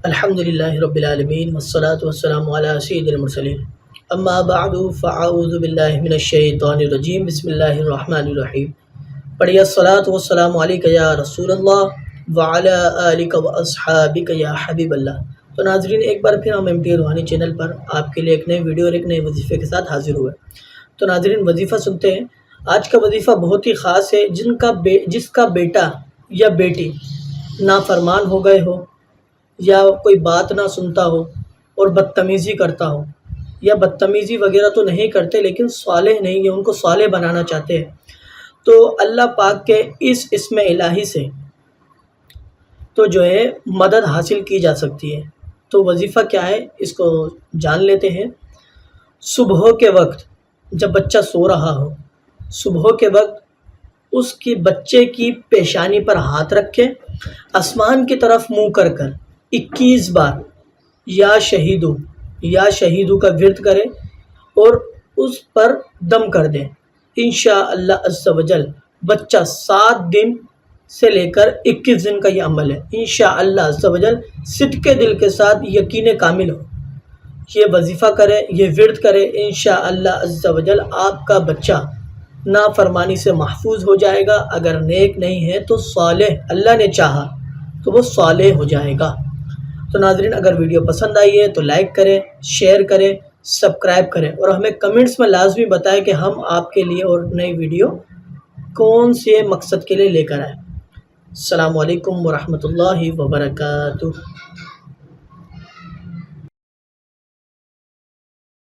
الحمدللہ رب العالمین والصلاة والسلام علی سید المرسلین اما بعد فاعوذ باللہ من الشیطان الرجیم بسم اللہ الرحمن الرحیم۔ پڑھیے الصلاۃ والسلام علیک یا رسول اللہ وعلی آلک واصحابک یا حبیب اللہ۔ تو ناظرین، ایک بار پھر ہم MT روحانی چینل پر آپ کے لیے ایک نئے ویڈیو اور ایک نئے وظیفے کے ساتھ حاضر ہوئے۔ تو ناظرین، وظیفہ سنتے ہیں۔ آج کا وظیفہ بہت ہی خاص ہے۔ جس کا بیٹا یا بیٹی نافرمان ہو گئے ہو، یا کوئی بات نہ سنتا ہو اور بدتمیزی کرتا ہو، یا بدتمیزی وغیرہ تو نہیں کرتے لیکن صالح نہیں ہے، ان کو صالح بنانا چاہتے ہیں، تو اللہ پاک کے اس اسم الہی سے تو جو ہے مدد حاصل کی جا سکتی ہے۔ تو وظیفہ کیا ہے، اس کو جان لیتے ہیں۔ صبح کے وقت جب بچہ سو رہا ہو، صبح کے وقت اس کی بچے کی پیشانی پر ہاتھ رکھے، آسمان کی طرف منہ کر 21 بار یا شہیدو کا ورد کرے اور اس پر دم کر دیں۔ انشاءاللہ عز و جل بچہ 7 دن سے لے کر 21 دن کا یہ عمل ہے، انشاءاللہ عز و جل صدق دل کے ساتھ یقین کامل ہو، یہ وظیفہ کرے، یہ ورد کرے، انشاءاللہ عز و جل آپ کا بچہ نافرمانی سے محفوظ ہو جائے گا۔ اگر نیک نہیں ہے تو صالح، اللہ نے چاہا تو وہ صالح ہو جائے گا۔ تو ناظرین، اگر ویڈیو پسند آئی ہے تو لائک کریں، شیئر کریں، سبسکرائب کریں، اور ہمیں کمنٹس میں لازمی بتائیں کہ ہم آپ کے لیے اور نئی ویڈیو کون سے مقصد کے لیے لے کر آئیں۔ السلام علیکم ورحمۃ اللہ وبرکاتہ۔